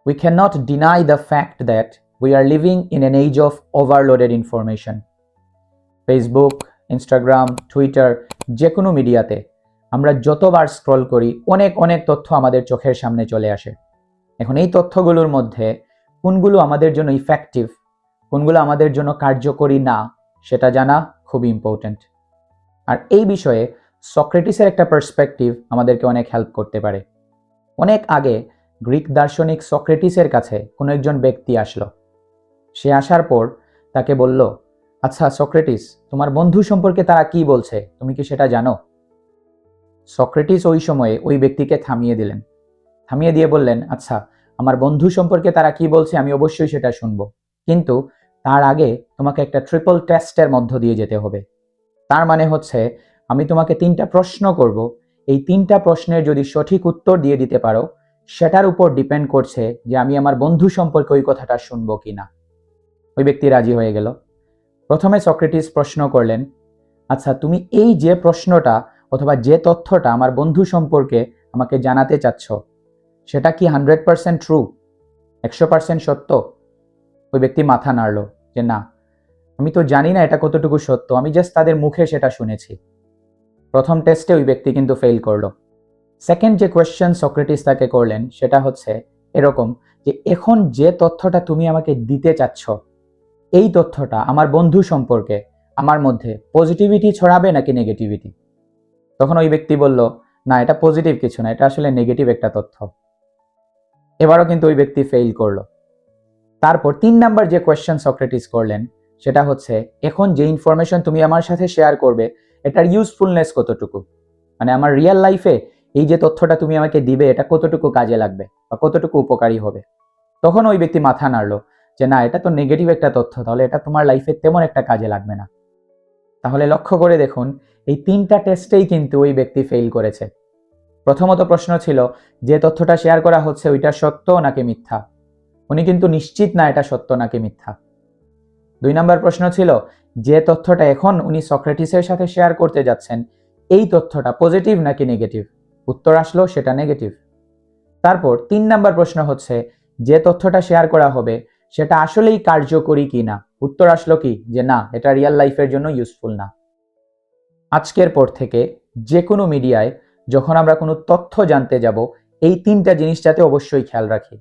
We cannot deny the fact that we are living in an age of overloaded information. Facebook, Instagram, Twitter, যে কোনো মিডিয়াতে আমরা যতবার scroll করি অনেক অনেক তথ্য আমাদের চোখের সামনে চলে আসে। এখন এই তথ্যগুলোর মধ্যে কোনগুলো আমাদের জন্য ইফেক্টিভ, কোনগুলো আমাদের জন্য কার্যকরী না, সেটা জানা খুবই ইম্পর্ট্যান্ট। আর এই বিষয়ে সক্রেটিসের একটা পার্সপেক্টিভ আমাদেরকে অনেক হেল্প করতে পারে। অনেক আগে গ্রিক দার্শনিক সক্রেটিসের কাছে কোনো একজন ব্যক্তি আসলো। সে আসার পর তাকে বলল, আচ্ছা সক্রেটিস, তোমার বন্ধু সম্পর্কে তারা কি বলছে, তুমি কি সেটা জানো? সক্রেটিস ওই সময়ে ওই ব্যক্তিকে থামিয়ে দিলেন, থামিয়ে দিয়ে বললেন, আচ্ছা আমার বন্ধু সম্পর্কে তারা কি বলছে আমি অবশ্যই সেটা শুনবো, কিন্তু তার আগে তোমাকে একটা ট্রিপল টেস্টের মধ্য দিয়ে যেতে হবে। তার মানে হচ্ছে আমি তোমাকে 3টা প্রশ্ন করব, এই 3টা প্রশ্নের যদি সঠিক উত্তর দিয়ে দিতে পারো সেটার উপর ডিপেন্ড করছে যে আমি আমার বন্ধু সম্পর্কে ওই কথাটা শুনবো কিনা। ওই ব্যক্তি রাজি হয়ে গেল। প্রথমে সক্রেটিস প্রশ্ন করলেন, আচ্ছা তুমি এই যে প্রশ্নটা অথবা যে তথ্যটা আমার বন্ধু সম্পর্কে আমাকে জানাতে চাচ্ছ সেটা কি 100% ট্রু, 100% সত্য? ওই ব্যক্তি মাথা নাড়ল যে না, আমি তো জানি না এটা কতটুকু সত্য, আমি জাস্ট তাদের মুখে সেটা শুনেছি। প্রথম টেস্টে ওই ব্যক্তি কিন্তু ফেল করলো। সেকেন্ড যে কোয়েশ্চেন সক্রেটিস তাকে করলেন সেটা হচ্ছে এরকম যে এখন যে তথ্যটা তুমি আমাকে দিতে চাচ্ছ এই তথ্যটা আমার বন্ধু সম্পর্কে আমার মধ্যে পজিটিভিটি ছড়াবে নাকি নেগেটিভিটি? তখন ওই ব্যক্তি বলল, না এটা পজিটিভ কিছু না, এটা আসলে নেগেটিভ একটা তথ্য। এবারও কিন্তু ওই ব্যক্তি ফেল করলো। তারপর 3 নাম্বার যে কোয়েশ্চেন সক্রেটিস করলেন সেটা হচ্ছে এখন যে ইনফরমেশন তুমি আমার সাথে শেয়ার করবে এটার ইউজফুলনেস কতটুকু, মানে আমার রিয়েল লাইফে এই যে তথ্যটা তুমি আমাকে দিবে এটা কতটুকু কাজে লাগবে বা কতটুকু উপকারী হবে। তখন ওই ব্যক্তি মাথা নাড়লো যে না, এটা তো নেগেটিভ একটা তথ্য, তাহলে এটা তোমার লাইফে তেমন একটা কাজে লাগবে না। তাহলে লক্ষ্য করে দেখুন এই 3টা টেস্টেই কিন্তু ওই ব্যক্তি ফেল করেছে। প্রথমত প্রশ্ন ছিল যে তথ্যটা শেয়ার করা হচ্ছে ওইটা সত্য নাকি মিথ্যা, উনি কিন্তু নিশ্চিত না এটা সত্য নাকি মিথ্যা। 2 নাম্বার প্রশ্ন ছিল যে তথ্যটা এখন উনি সক্রেটিসের সাথে শেয়ার করতে যাচ্ছেন এই তথ্যটা পজিটিভ নাকি নেগেটিভ, উত্তর আসলো সেটা নেগেটিভ। তারপর 3 নাম্বার প্রশ্ন হচ্ছে যে তথ্যটা শেয়ার করা হবে সেটা আসলেই কার্যকরী কিনা, উত্তর আসলো কি যে না, এটা রিয়েল লাইফের জন্য ইউজফুল না। আজকের পর থেকে যে কোনো মিডিয়ায় যখন আমরা কোনো তথ্য জানতে যাব এই 3টা জিনিস যাতে অবশ্যই খেয়াল রাখি।